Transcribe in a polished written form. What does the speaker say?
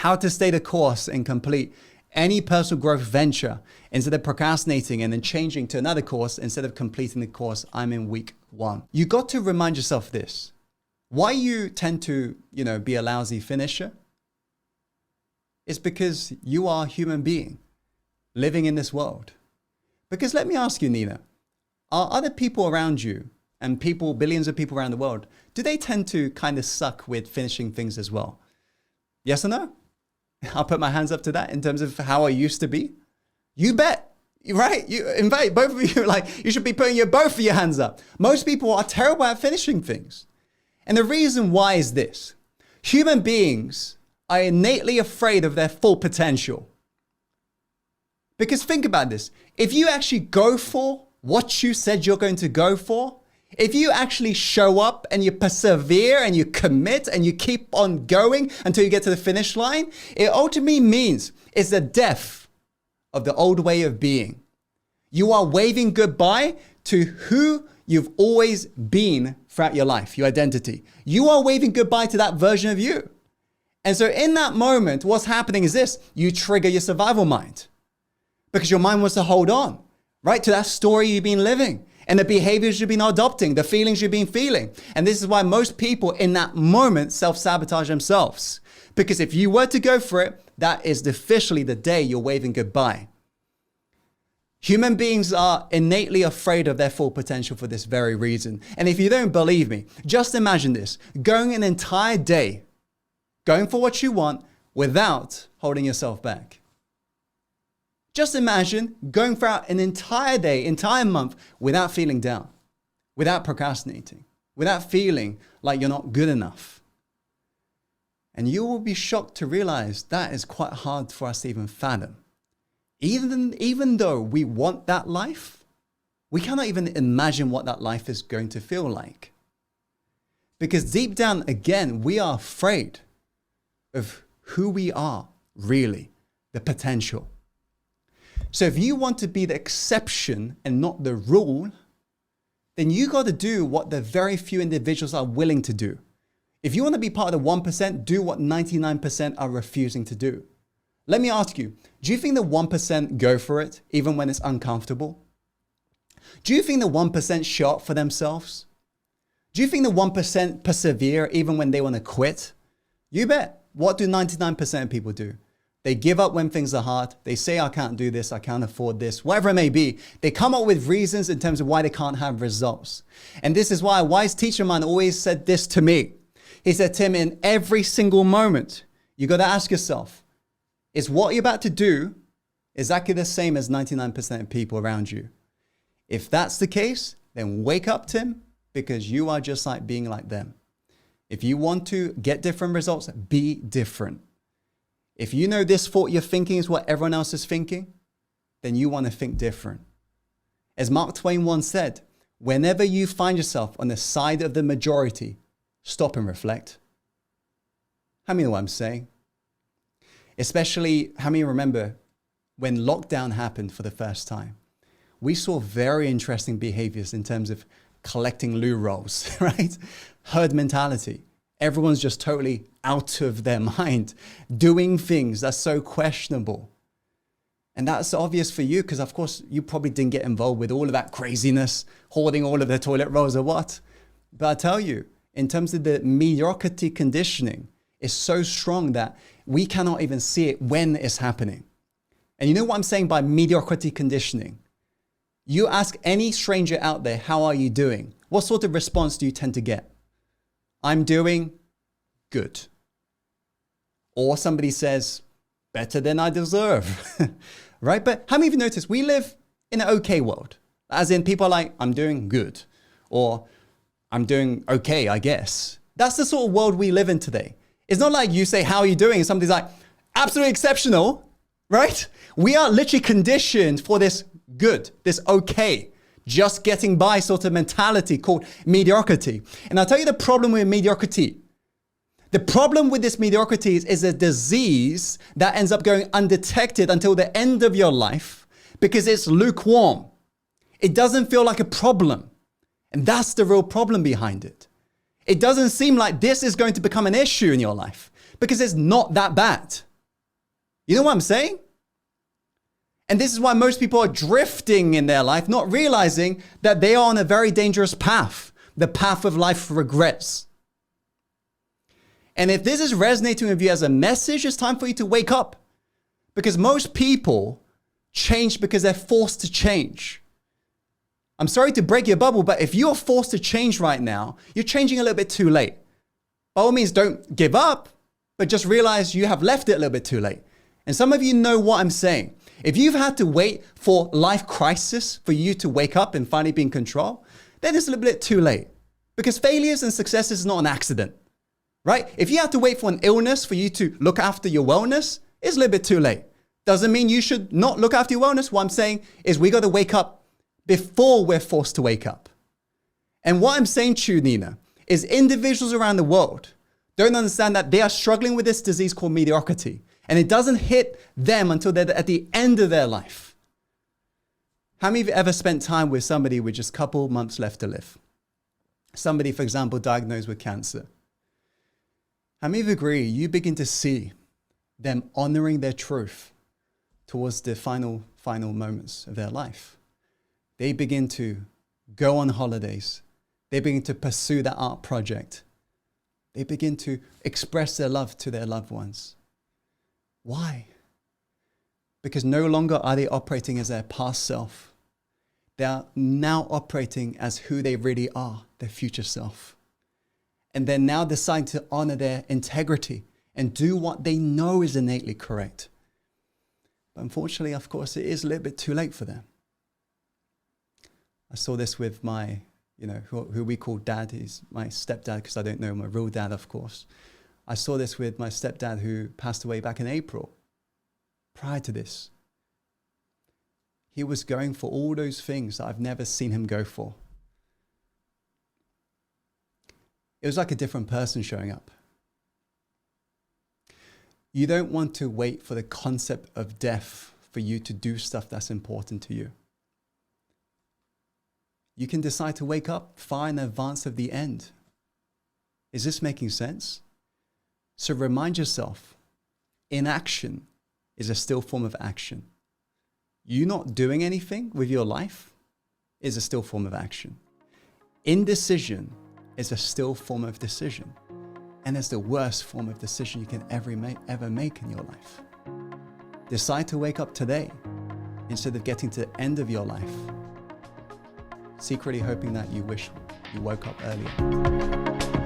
how to stay the course and complete any personal growth venture instead of procrastinating and then changing to another course instead of completing the course I'm in week 1. You got to remind yourself this. Why you tend to, be a lousy finisher? It's because you are a human being living in this world. Because let me ask you, Nina, are other people around you and billions of people around the world, do they tend to kind of suck with finishing things as well? Yes or no? I'll put my hands up to that in terms of how I used to be. You bet, right? In fact, both of you, you should be putting both of your hands up. Most people are terrible at finishing things. And the reason why is this. Human beings are innately afraid of their full potential. Because think about this. If you actually go for what you said you're going to go for, if you actually show up and you persevere and you commit and you keep on going until you get to the finish line, it ultimately means it's the death of the old way of being. You are waving goodbye to who you've always been throughout your life, your identity. You are waving goodbye to that version of you. And so in that moment, what's happening is this: you trigger your survival mind because your mind wants to hold on, right, to that story you've been living. And the behaviors you've been adopting, the feelings you've been feeling. And this is why most people in that moment self-sabotage themselves. Because if you were to go for it, that is officially the day you're waving goodbye. Human beings are innately afraid of their full potential for this very reason. And if you don't believe me, just imagine this: going an entire day, going for what you want without holding yourself back. Just imagine going throughout an entire day, entire month without feeling down, without procrastinating, without feeling like you're not good enough. And you will be shocked to realize that is quite hard for us to even fathom. Even though we want that life, we cannot even imagine what that life is going to feel like. Because deep down, again, we are afraid of who we are, really, the potential. So if you want to be the exception and not the rule, then you got to do what the very few individuals are willing to do. If you want to be part of the 1%, do what 99% are refusing to do. Let me ask you, do you think the 1% go for it even when it's uncomfortable? Do you think the 1% show up for themselves? Do you think the 1% persevere even when they want to quit? You bet. What do 99% of people do? They give up when things are hard. They say, I can't do this, I can't afford this, whatever it may be. They come up with reasons in terms of why they can't have results. And this is why a wise teacher of mine always said this to me. He said, Tim, in every single moment, you got to ask yourself, is what you're about to do exactly the same as 99% of people around you? If that's the case, then wake up, Tim, because you are just like being like them. If you want to get different results, be different. If you know this thought you're thinking is what everyone else is thinking, then you want to think different. As Mark Twain once said, whenever you find yourself on the side of the majority, stop and reflect. How many know what I'm saying? Especially, how many remember when lockdown happened for the first time? We saw very interesting behaviors in terms of collecting loo rolls, right? Herd mentality. Everyone's just totally out of their mind, doing things that's so questionable. And that's obvious for you because, of course, you probably didn't get involved with all of that craziness, hoarding all of the toilet rolls or what. But I tell you, in terms of the mediocrity conditioning, it's so strong that we cannot even see it when it's happening. And you know what I'm saying by mediocrity conditioning? You ask any stranger out there, how are you doing? What sort of response do you tend to get? I'm doing good. Or somebody says, better than I deserve, right? But how many of you notice we live in an okay world? As in people are like, I'm doing good, or I'm doing okay, I guess. That's the sort of world we live in today. It's not like you say, how are you doing? And somebody's like, absolutely exceptional, right? We are literally conditioned for this good, this okay, just getting by sort of mentality called mediocrity. And I'll tell you the problem with mediocrity. The problem with this mediocrity is a disease that ends up going undetected until the end of your life because it's lukewarm. It doesn't feel like a problem. And that's the real problem behind it. It doesn't seem like this is going to become an issue in your life because it's not that bad. You know what I'm saying? And this is why most people are drifting in their life, not realizing that they are on a very dangerous path, the path of life regrets. And if this is resonating with you as a message, it's time for you to wake up. Because most people change because they're forced to change. I'm sorry to break your bubble, but if you're forced to change right now, you're changing a little bit too late. By all means, don't give up, but just realize you have left it a little bit too late. And some of you know what I'm saying. If you've had to wait for life crisis for you to wake up and finally be in control, then it's a little bit too late. Because failures and successes is not an accident, right? If you have to wait for an illness for you to look after your wellness, it's a little bit too late. Doesn't mean you should not look after your wellness. What I'm saying is we got to wake up before we're forced to wake up. And what I'm saying to you, Nina, is individuals around the world don't understand that they are struggling with this disease called mediocrity. And it doesn't hit them until they're at the end of their life. How many of you ever spent time with somebody with just a couple months left to live? Somebody, for example, diagnosed with cancer. How many of you agree you begin to see them honoring their truth towards the final moments of their life? They begin to go on holidays. They begin to pursue that art project. They begin to express their love to their loved ones. Why? Because no longer are they operating as their past self. They are now operating as who they really are, their future self. And they're now deciding to honor their integrity and do what they know is innately correct. But unfortunately, of course, it is a little bit too late for them. I saw this with my, who we call dad. He's my stepdad, because I don't know my real dad, of course. I saw this with my stepdad, who passed away back in April. Prior to this, he was going for all those things that I've never seen him go for. It was like a different person showing up. You don't want to wait for the concept of death for you to do stuff that's important to you. You can decide to wake up far in advance of the end. Is this making sense? So remind yourself, inaction is a still form of action. You not doing anything with your life is a still form of action. Indecision is a still form of decision. And it's the worst form of decision you can ever make in your life. Decide to wake up today instead of getting to the end of your life, secretly hoping that you wish you woke up earlier.